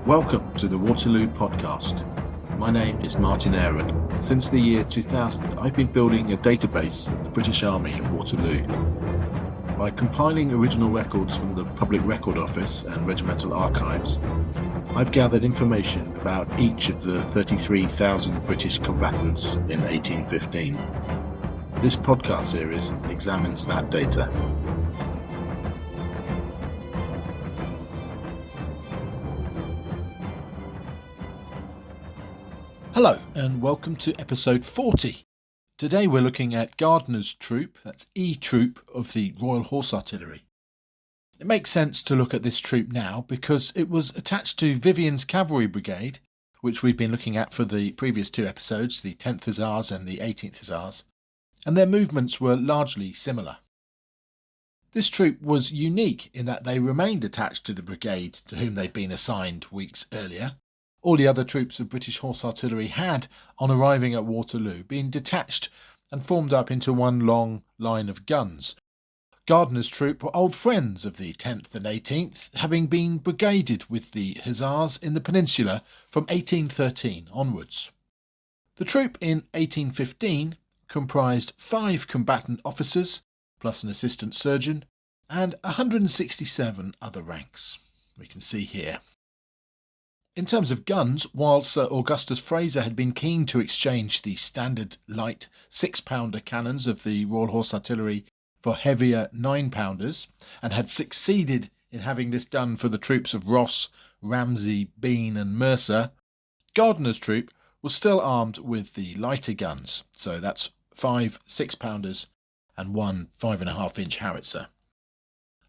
Welcome to the Waterloo podcast. My name is Martin Aaron. Since the year 2000, I've been building a database of the British Army at Waterloo. By compiling original records from the Public Record Office and regimental archives, I've gathered information about each of the 33,000 British combatants in 1815. This podcast series examines that data. Hello and welcome to episode 40. Today we're looking at Gardiner's troop, that's E Troop of the Royal Horse Artillery. It makes sense to look at this troop now because it was attached to Vivian's cavalry brigade, which we've been looking at for the previous two episodes, the 10th Hussars and the 18th Hussars, and their movements were largely similar. This troop was unique in that they remained attached to the brigade to whom they'd been assigned weeks earlier. All the other troops of British Horse Artillery had, on arriving at Waterloo, been detached and formed up into one long line of guns. Gardiner's troop were old friends of the 10th and 18th, having been brigaded with the Hussars in the Peninsula from 1813 onwards. The troop in 1815 comprised 5 combatant officers, plus an assistant surgeon, and 167 other ranks. We can see here. In terms of guns, while Sir Augustus Fraser had been keen to exchange the standard light 6-pounder cannons of the Royal Horse Artillery for heavier 9-pounders, and had succeeded in having this done for the troops of Ross, Ramsay, Bean and Mercer, Gardiner's troop was still armed with the lighter guns, so that's 5 6-pounders and 1 5.5-inch howitzer.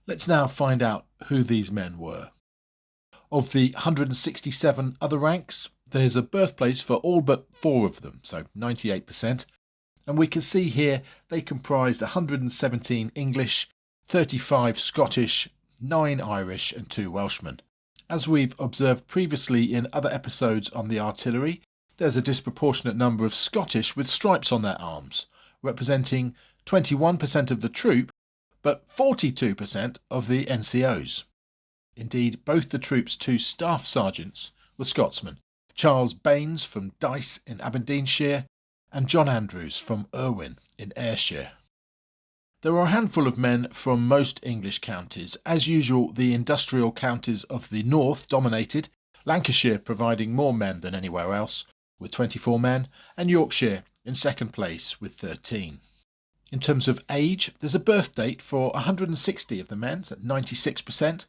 Let's now find out who these men were. Of the 167 other ranks, there's a birthplace for all but 4 of them, so 98%, and we can see here they comprised 117 English, 35 Scottish, 9 Irish and 2 Welshmen. As we've observed previously in other episodes on the artillery, there's a disproportionate number of Scottish with stripes on their arms, representing 21% of the troop, but 42% of the NCOs. Indeed, both the troop's 2 staff sergeants were Scotsmen, Charles Baines from Dice in Aberdeenshire and John Andrews from Irwin in Ayrshire. There were a handful of men from most English counties. As usual, the industrial counties of the north dominated, Lancashire providing more men than anywhere else, with 24 men, and Yorkshire in second place with 13. In terms of age, there's a birth date for 160 of the men, so 96%.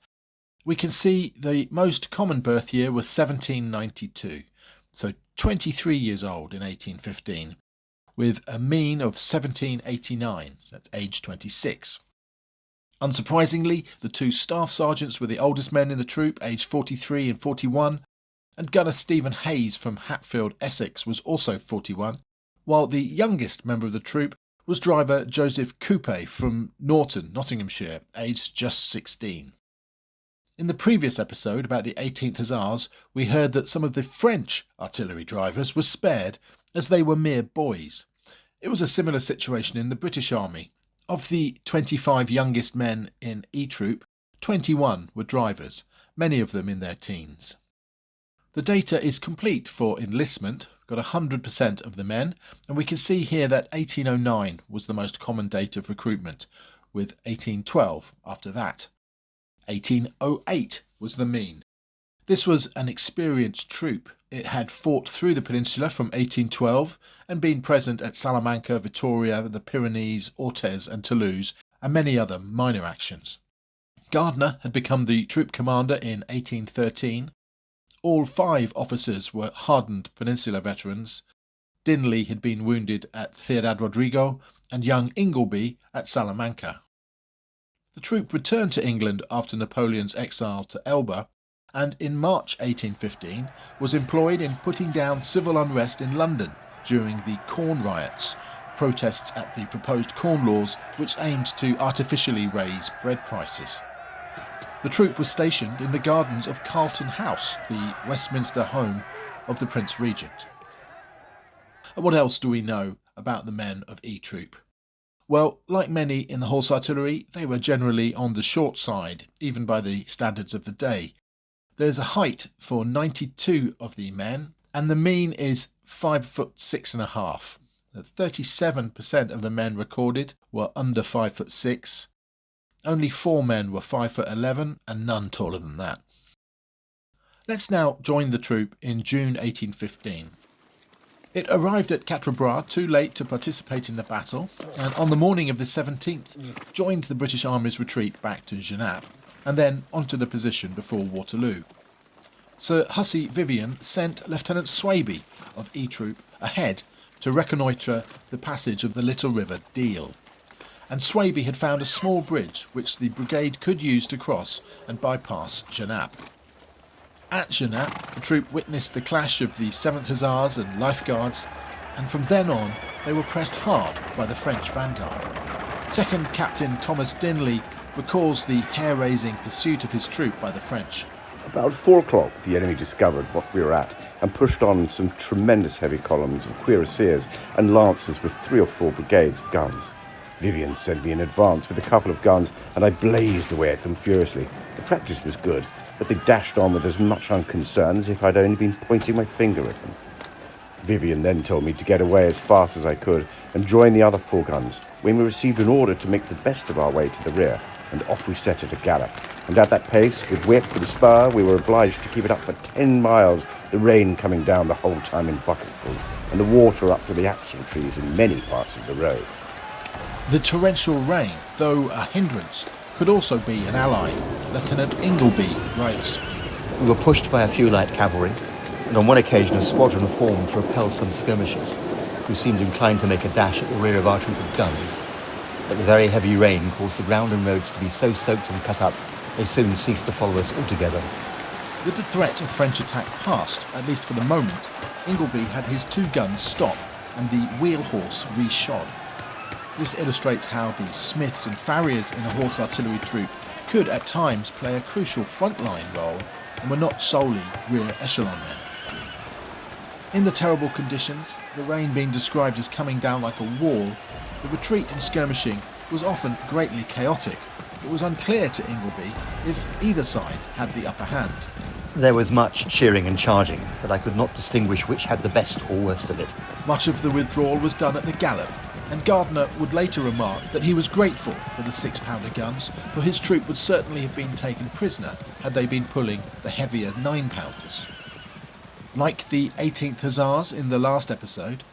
We can see the most common birth year was 1792, so 23 years old in 1815, with a mean of 1789, so that's age 26. Unsurprisingly, the 2 staff sergeants were the oldest men in the troop, aged 43 and 41, and gunner Stephen Hayes from Hatfield, Essex, was also 41, while the youngest member of the troop was driver Joseph Coupe from Norton, Nottinghamshire, aged just 16. In the previous episode about the 18th Hussars, we heard that some of the French artillery drivers were spared as they were mere boys. It was a similar situation in the British Army. Of the 25 youngest men in E Troop, 21 were drivers, many of them in their teens. The data is complete for enlistment, got 100% of the men, and we can see here that 1809 was the most common date of recruitment, with 1812 after that. 1808 was the mean. This was an experienced troop. It had fought through the Peninsula from 1812 and been present at Salamanca, Vittoria, the Pyrenees, Orthez and Toulouse, and many other minor actions. Gardiner had become the troop commander in 1813. All 5 officers were hardened Peninsula veterans. Dinley had been wounded at Ciudad Rodrigo and young Ingleby at Salamanca. The troop returned to England after Napoleon's exile to Elba, and in March 1815 was employed in putting down civil unrest in London during the Corn Riots, protests at the proposed Corn Laws which aimed to artificially raise bread prices. The troop was stationed in the gardens of Carlton House, the Westminster home of the Prince Regent. And what else do we know about the men of E Troop? Well, like many in the horse artillery, they were generally on the short side, even by the standards of the day. There's a height for 92 of the men, and the mean is 5'6.5". 37% of the men recorded were under 5'6". Only 4 men were 5'11", and none taller than that. Let's now join the troop in June 1815. It arrived at Quatre Bras too late to participate in the battle, and on the morning of the 17th joined the British Army's retreat back to Genappe, and then onto the position before Waterloo. Sir Hussey Vivian sent Lieutenant Swaby of E Troop ahead to reconnoitre the passage of the little river Deal, and Swaby had found a small bridge which the brigade could use to cross and bypass Genappe. At Genappe, the troop witnessed the clash of the 7th Hussars and Life Guards, and from then on they were pressed hard by the French vanguard. 2nd Captain Thomas Dinley recalls the hair-raising pursuit of his troop by the French. About 4 o'clock the enemy discovered what we were at and pushed on some tremendous heavy columns of cuirassiers and lancers with 3 or 4 brigades of guns. Vivian sent me in advance with a couple of guns, and I blazed away at them furiously. The practice was good, but they dashed on with as much unconcern as if I'd only been pointing my finger at them. Vivian then told me to get away as fast as I could and join the other 4 guns, when we received an order to make the best of our way to the rear, and off we set at a gallop. And at that pace, with whip and spur, we were obliged to keep it up for 10 miles, the rain coming down the whole time in bucketfuls, and the water up to the axle trees in many parts of the road. The torrential rain, though a hindrance, could also be an ally. Lieutenant Ingleby writes, "We were pushed by a few light cavalry, and on one occasion a squadron formed to repel some skirmishers, who seemed inclined to make a dash at the rear of our troop of guns. But the very heavy rain caused the ground and roads to be so soaked and cut up, they soon ceased to follow us altogether." With the threat of French attack past, at least for the moment, Ingleby had his 2 guns stopped and the wheel horse re-shod. This illustrates how the smiths and farriers in a horse artillery troop could at times play a crucial frontline role and were not solely rear echelon men. In the terrible conditions, the rain being described as coming down like a wall, the retreat and skirmishing was often greatly chaotic. It was unclear to Ingleby if either side had the upper hand. There was much cheering and charging, but I could not distinguish which had the best or worst of it. Much of the withdrawal was done at the gallop, and Gardiner would later remark that he was grateful for the 6-pounder guns, for his troop would certainly have been taken prisoner had they been pulling the heavier 9-pounders. Like the 18th Hussars in the last episode,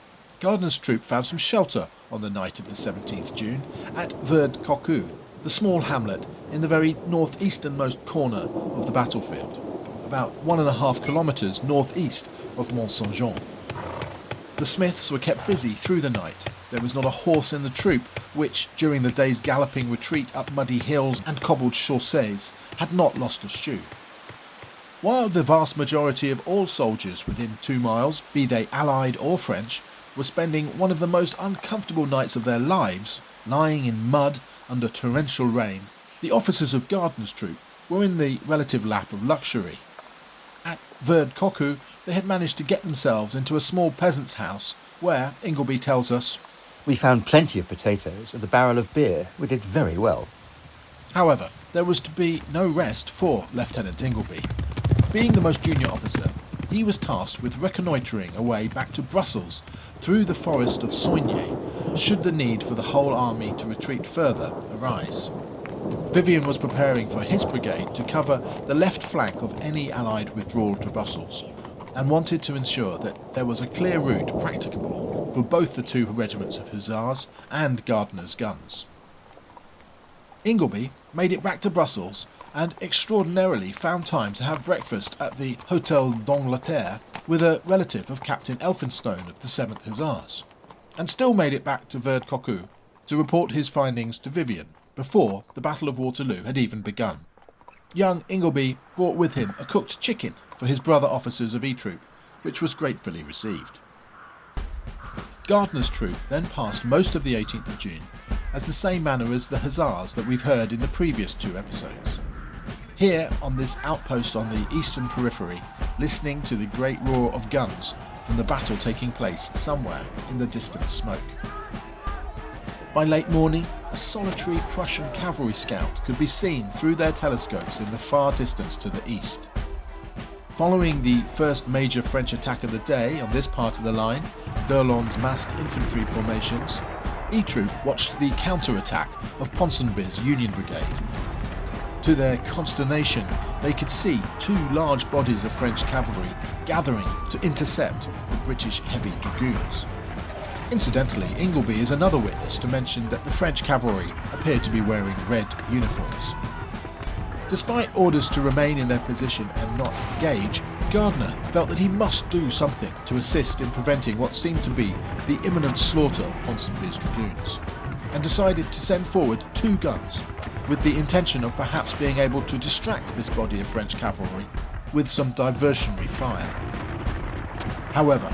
Gardiner's troop found some shelter on the night of the 17th June at Verd-Cocu, the small hamlet in the very northeasternmost corner of the battlefield, about 1.5 kilometres northeast of Mont-Saint-Jean. The smiths were kept busy through the night. There was not a horse in the troop which, during the day's galloping retreat up muddy hills and cobbled chaussées, had not lost a shoe. While the vast majority of all soldiers within 2 miles, be they Allied or French, were spending one of the most uncomfortable nights of their lives, lying in mud under torrential rain, the officers of Gardiner's troop were in the relative lap of luxury. At Verd-Cocu, they had managed to get themselves into a small peasant's house where, Ingleby tells us, "We found plenty of potatoes and a barrel of beer. We did very well." However, there was to be no rest for Lieutenant Ingleby. Being the most junior officer, he was tasked with reconnoitring a way back to Brussels through the forest of Soigné, should the need for the whole army to retreat further arise. Vivian was preparing for his brigade to cover the left flank of any Allied withdrawal to Brussels, and wanted to ensure that there was a clear route practicable for both the 2 regiments of Hussars and Gardiner's guns. Ingleby made it back to Brussels and extraordinarily found time to have breakfast at the Hôtel d'Angleterre with a relative of Captain Elphinstone of the 7th Hussars, and still made it back to Verd-Cocu to report his findings to Vivian before the Battle of Waterloo had even begun. Young Ingleby brought with him a cooked chicken for his brother officers of E Troop, which was gratefully received. Gardiner's troop then passed most of the 18th of June as the same manner as the Hussars that we've heard in the previous 2 episodes. Here on this outpost on the eastern periphery, listening to the great roar of guns from the battle taking place somewhere in the distant smoke. By late morning, a solitary Prussian cavalry scout could be seen through their telescopes in the far distance to the east. Following the first major French attack of the day on this part of the line, d'Erlon's massed infantry formations, E Troop watched the counter-attack of Ponsonby's Union Brigade. To their consternation, they could see two large bodies of French cavalry gathering to intercept the British heavy dragoons. Incidentally, Ingleby is another witness to mention that the French cavalry appeared to be wearing red uniforms. Despite orders to remain in their position and not engage, Gardiner felt that he must do something to assist in preventing what seemed to be the imminent slaughter of Ponsonby's dragoons, and decided to send forward 2 guns, with the intention of perhaps being able to distract this body of French cavalry with some diversionary fire. However,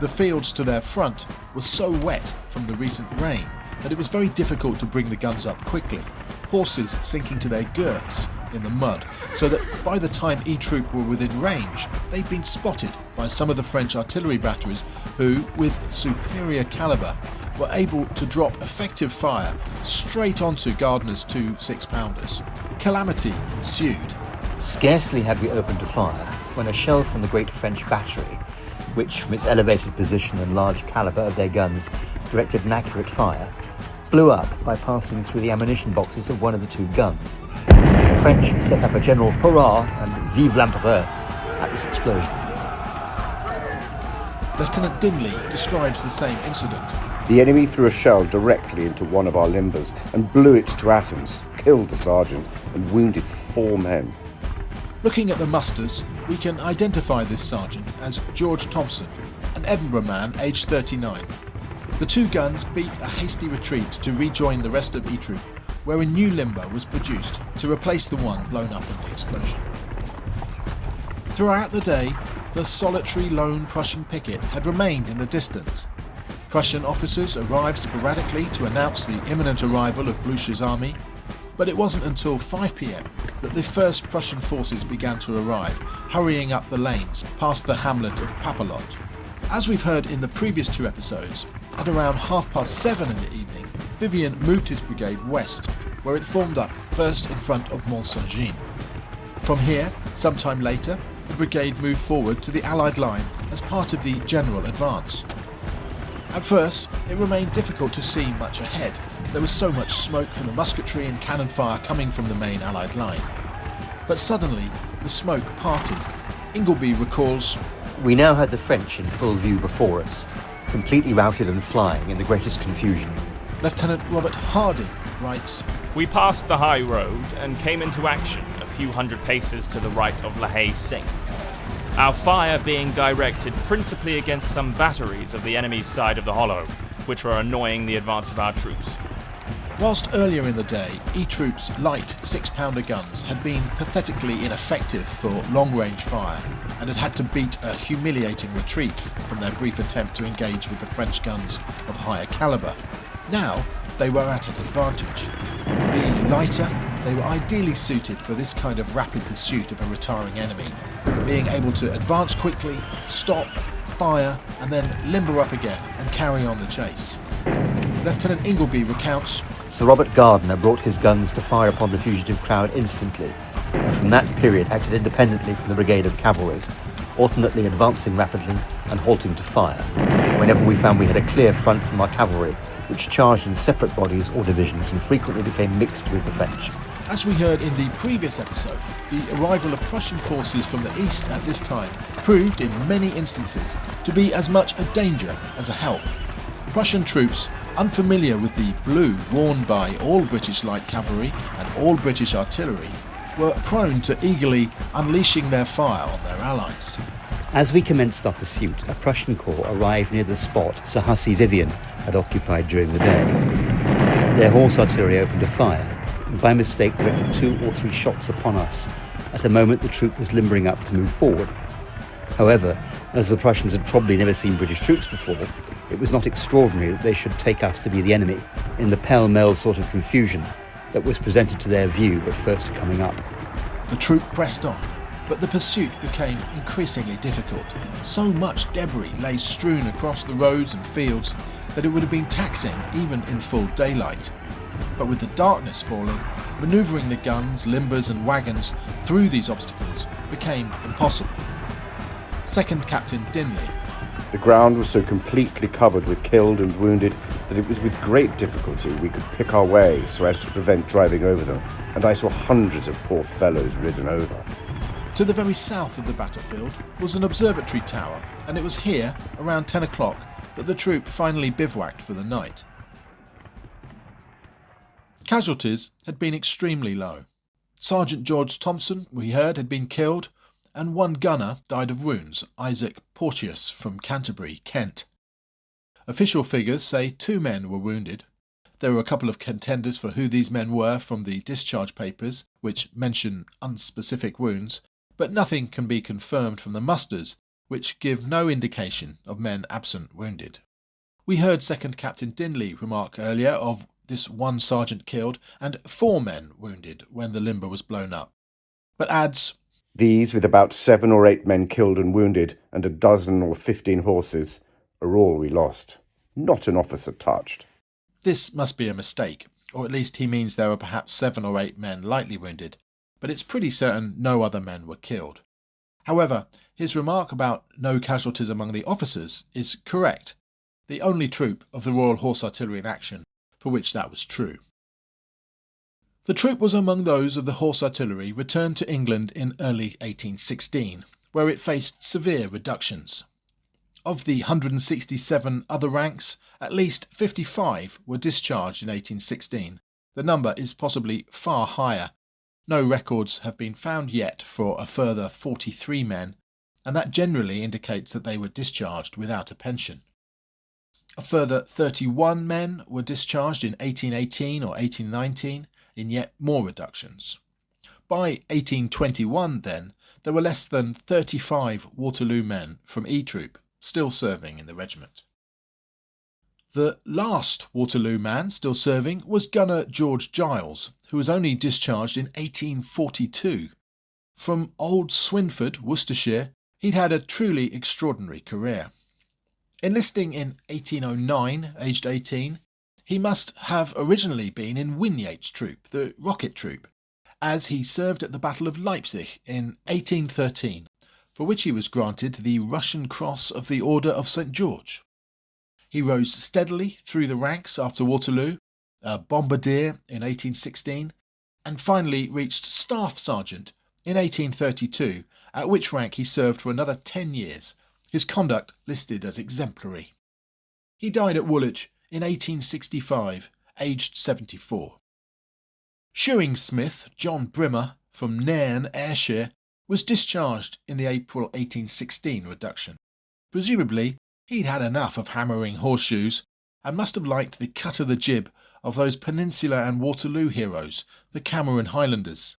the fields to their front were so wet from the recent rain that it was very difficult to bring the guns up quickly, horses sinking to their girths in the mud, so that by the time E Troop were within range, they'd been spotted by some of the French artillery batteries who, with superior calibre, were able to drop effective fire straight onto Gardiner's 2 6-pounders. Calamity ensued. Scarcely had we opened a fire when a shell from the great French battery, which from its elevated position and large calibre of their guns directed an accurate fire, blew up by passing through the ammunition boxes of one of the 2 guns. The French set up a general hurrah and vive l'empereur at this explosion. Lieutenant Dinley describes the same incident. The enemy threw a shell directly into one of our limbers and blew it to atoms, killed the sergeant and wounded 4 men. Looking at the musters, we can identify this sergeant as George Thompson, an Edinburgh man aged 39. The 2 guns beat a hasty retreat to rejoin the rest of E Troop, where a new limber was produced to replace the one blown up in the explosion. Throughout the day, the solitary lone Prussian picket had remained in the distance. Prussian officers arrived sporadically to announce the imminent arrival of Blucher's army, but it wasn't until 5 p.m. that the first Prussian forces began to arrive, hurrying up the lanes past the hamlet of Papelot. As we've heard in the previous 2 episodes, at around 7:30 in the evening, Vivian moved his brigade west, where it formed up first in front of Mont Saint-Jean. From here, sometime later, the brigade moved forward to the Allied line as part of the general advance. At first, it remained difficult to see much ahead. There was so much smoke from the musketry and cannon fire coming from the main Allied line. But suddenly, the smoke parted. Ingleby recalls, We now had the French in full view before us, completely routed and flying in the greatest confusion. Lieutenant Robert Harding writes, We passed the high road and came into action a few hundred paces to the right of La Haye-Saint, our fire being directed principally against some batteries of the enemy's side of the hollow, which were annoying the advance of our troops. Whilst earlier in the day, E Troop's light 6-pounder guns had been pathetically ineffective for long-range fire and had had to beat a humiliating retreat from their brief attempt to engage with the French guns of higher calibre, now they were at an advantage. Being lighter, they were ideally suited for this kind of rapid pursuit of a retiring enemy, being able to advance quickly, stop, fire, and then limber up again and carry on the chase. Lieutenant Ingleby recounts, Sir Robert Gardiner brought his guns to fire upon the fugitive crowd instantly, and from that period acted independently from the brigade of cavalry, alternately advancing rapidly and halting to fire, whenever we found we had a clear front from our cavalry, which charged in separate bodies or divisions and frequently became mixed with the French. As we heard in the previous episode, the arrival of Prussian forces from the east at this time proved in many instances to be as much a danger as a help. Prussian troops, unfamiliar with the blue worn by all British light cavalry and all British artillery, were prone to eagerly unleashing their fire on their allies. As we commenced our pursuit, a Prussian corps arrived near the spot Sir Hussey Vivian had occupied during the day. Their horse artillery opened a fire, and by mistake directed 2 or 3 shots upon us at a moment the troop was limbering up to move forward. However, as the Prussians had probably never seen British troops before, it was not extraordinary that they should take us to be the enemy in the pell-mell sort of confusion that was presented to their view at first coming up. The troop pressed on, but the pursuit became increasingly difficult. So much debris lay strewn across the roads and fields that it would have been taxing even in full daylight. But with the darkness falling, manoeuvring the guns, limbers and wagons through these obstacles became impossible. 2nd Captain Dinley. The ground was so completely covered with killed and wounded that it was with great difficulty we could pick our way so as to prevent driving over them, and I saw hundreds of poor fellows ridden over. To the very south of the battlefield was an observatory tower, and it was here, around 10 o'clock, that the troop finally bivouacked for the night. Casualties had been extremely low. Sergeant George Thompson, we heard, had been killed, and one gunner died of wounds, Isaac Porteous from Canterbury, Kent. Official figures say 2 men were wounded. There were a couple of contenders for who these men were from the discharge papers, which mention unspecific wounds, but nothing can be confirmed from the musters, which give no indication of men absent wounded. We heard 2nd Captain Dinley remark earlier of this one sergeant killed and 4 men wounded when the limber was blown up, but adds, These, with about 7 or 8 men killed and wounded, and a dozen or 15 horses, are all we lost. Not an officer touched. This must be a mistake, or at least he means there were perhaps 7 or 8 men lightly wounded, but it's pretty certain no other men were killed. However, his remark about no casualties among the officers is correct, the only troop of the Royal Horse Artillery in action for which that was true. The troop was among those of the Horse Artillery returned to England in early 1816, where it faced severe reductions. Of the 167 other ranks, at least 55 were discharged in 1816. The number is possibly far higher. No records have been found yet for a further 43 men, and that generally indicates that they were discharged without a pension. A further 31 men were discharged in 1818 or 1819, in yet more reductions. By 1821, then, there were less than 35 Waterloo men from E Troop still serving in the regiment. The last Waterloo man still serving was Gunner George Giles, who was only discharged in 1842. From Old Swinford, Worcestershire, he'd had a truly extraordinary career. Enlisting in 1809, aged 18, he must have originally been in Wynyate's troop, the rocket troop, as he served at the Battle of Leipzig in 1813, for which he was granted the Russian Cross of the Order of St. George. He rose steadily through the ranks after Waterloo, a bombardier in 1816, and finally reached Staff Sergeant in 1832, at which rank he served for another 10 years, his conduct listed as exemplary. He died at Woolwich in 1865, aged 74. Shoeing Smith John Brimmer from Nairn, Ayrshire, was discharged in the April 1816 reduction. Presumably, he'd had enough of hammering horseshoes and must have liked the cut of the jib of those Peninsula and Waterloo heroes, the Cameron Highlanders.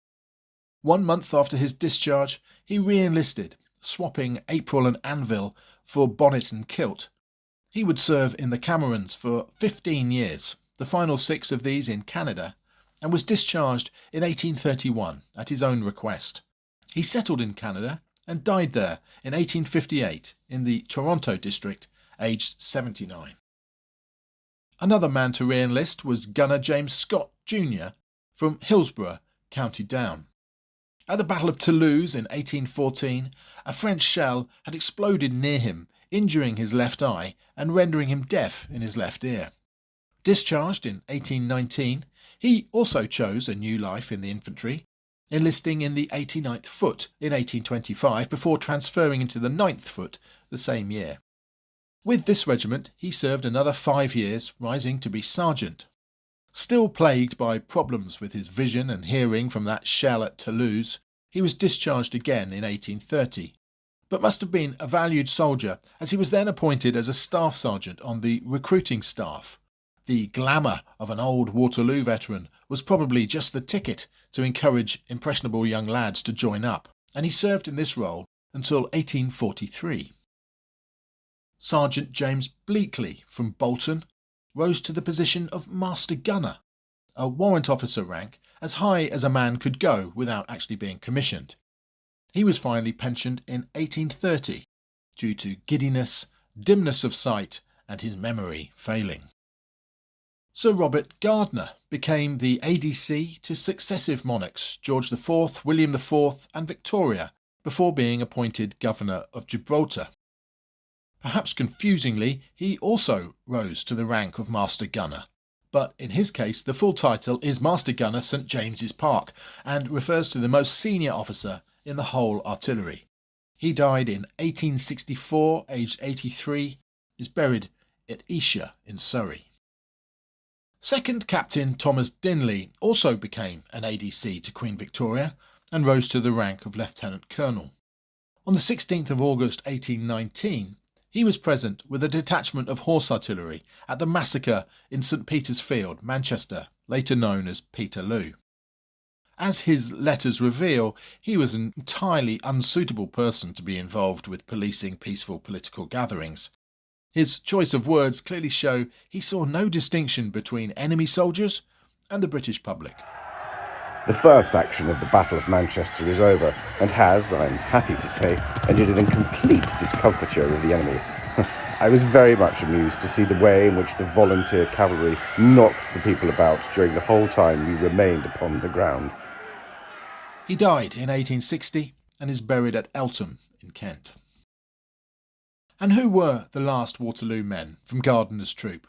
1 month after his discharge, he re-enlisted, swapping April and Anvil for bonnet and kilt. He would serve in the Camerons for 15 years, the final 6 of these in Canada, and was discharged in 1831 at his own request. He settled in Canada and died there in 1858 in the Toronto district, aged 79. Another man to re-enlist was Gunner James Scott Jr. from Hillsborough, County Down. At the Battle of Toulouse in 1814, a French shell had exploded near him, injuring his left eye and rendering him deaf in his left ear. Discharged in 1819, he also chose a new life in the infantry, enlisting in the 89th Foot in 1825 before transferring into the 9th Foot the same year. With this regiment he served another 5 years, rising to be sergeant. Still plagued by problems with his vision and hearing from that shell at Toulouse, he was discharged again in 1830, but must have been a valued soldier as he was then appointed as a staff sergeant on the recruiting staff. The glamour of an old Waterloo veteran was probably just the ticket to encourage impressionable young lads to join up, and he served in this role until 1843. Sergeant James Bleakley from Bolton rose to the position of Master Gunner, a warrant officer rank as high as a man could go without actually being commissioned. He was finally pensioned in 1830 due to giddiness, dimness of sight and his memory failing. Sir Robert Gardiner became the ADC to successive monarchs, George IV, William IV and Victoria, before being appointed Governor of Gibraltar. Perhaps confusingly, he also rose to the rank of Master Gunner, but in his case the full title is Master Gunner St James's Park and refers to the most senior officer in the whole artillery. He died in 1864, aged 83, is buried at Esher in Surrey. Second Captain Thomas Dinley also became an ADC to Queen Victoria and rose to the rank of Lieutenant Colonel. On the 16th of August 1819, he was present with a detachment of horse artillery at the massacre in St Peter's Field, Manchester, later known as Peterloo. As his letters reveal, he was an entirely unsuitable person to be involved with policing peaceful political gatherings. His choice of words clearly show he saw no distinction between enemy soldiers and the British public. The first action of the Battle of Manchester is over and has, I'm happy to say, ended in complete discomfiture of the enemy. I was very much amused to see the way in which the volunteer cavalry knocked the people about during the whole time we remained upon the ground. He died in 1860 and is buried at Eltham in Kent. And who were the last Waterloo men from Gardiner's troop?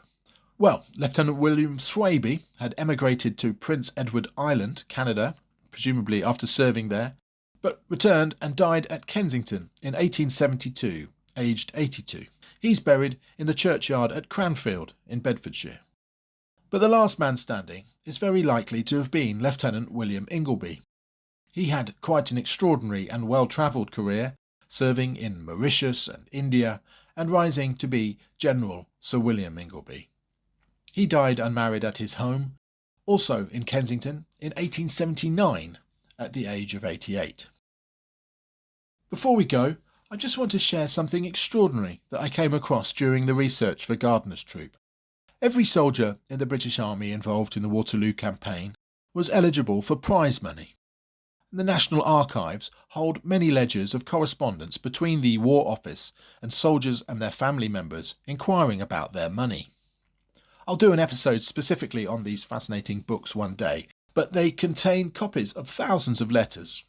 Well, Lieutenant William Swaby had emigrated to Prince Edward Island, Canada, presumably after serving there, but returned and died at Kensington in 1872, aged 82. He's buried in the churchyard at Cranfield in Bedfordshire. But the last man standing is very likely to have been Lieutenant William Ingleby. He had quite an extraordinary and well-travelled career, serving in Mauritius and India and rising to be General Sir William Ingleby. He died unmarried at his home, also in Kensington, in 1879 at the age of 88. Before we go, I just want to share something extraordinary that I came across during the research for Gardiner's troop. Every soldier in the British Army involved in the Waterloo campaign was eligible for prize money. The National Archives hold many ledgers of correspondence between the War Office and soldiers and their family members inquiring about their money. I'll do an episode specifically on these fascinating books one day, but they contain copies of thousands of letters.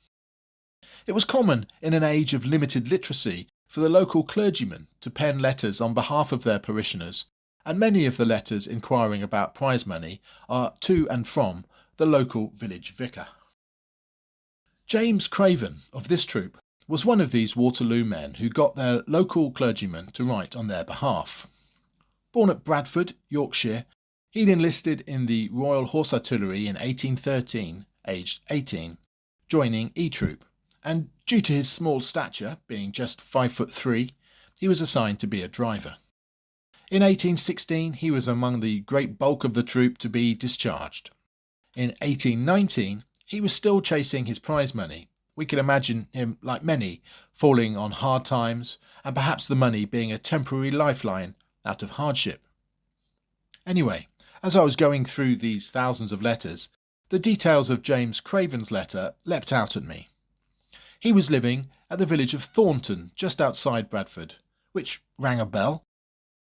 It was common in an age of limited literacy for the local clergymen to pen letters on behalf of their parishioners, and many of the letters inquiring about prize money are to and from the local village vicar. James Craven of this troop was one of these Waterloo men who got their local clergyman to write on their behalf. Born at Bradford, Yorkshire, he'd enlisted in the Royal Horse Artillery in 1813, aged 18, joining E Troop, and due to his small stature, being just 5'3", he was assigned to be a driver. In 1816 he was among the great bulk of the troop to be discharged. In 1819 he was still chasing his prize money. We can imagine him, like many, falling on hard times, and perhaps the money being a temporary lifeline out of hardship. Anyway, as I was going through these thousands of letters, the details of James Craven's letter leapt out at me. He was living at the village of Thornton, just outside Bradford, which rang a bell,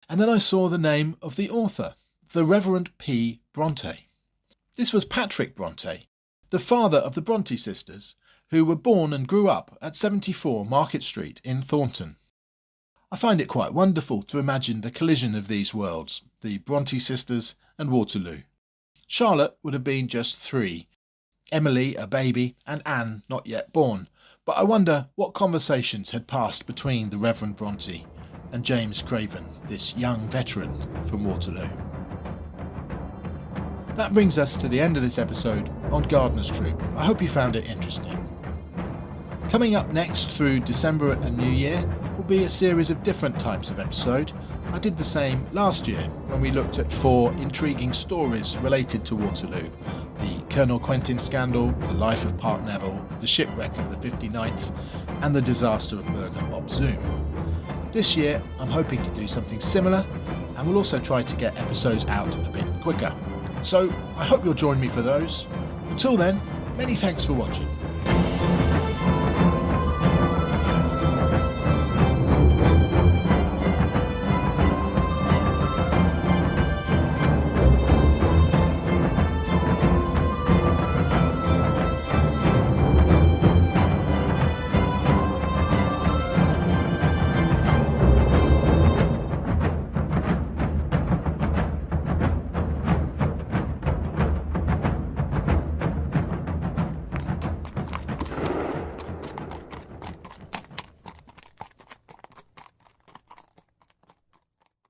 and then I saw the name of the author, the Reverend P. Bronte. This was Patrick Bronte, the father of the Bronte sisters, who were born and grew up at 74 Market Street in Thornton. I find it quite wonderful to imagine the collision of these worlds, the Bronte sisters and Waterloo. Charlotte would have been just 3, Emily a baby, and Anne not yet born, but I wonder what conversations had passed between the Reverend Bronte and James Craven, this young veteran from Waterloo. That brings us to the end of this episode on Gardiner's Troop. I hope you found it interesting. Coming up next through December and New Year will be a series of different types of episode. I did the same last year when we looked at 4 intriguing stories related to Waterloo: the Colonel Quentin scandal, the life of Park Neville, the shipwreck of the 59th, and the disaster of Bergen-op-Zoom. This year I'm hoping to do something similar, and we'll also try to get episodes out a bit quicker. So I hope you'll join me for those. Until then, many thanks for watching.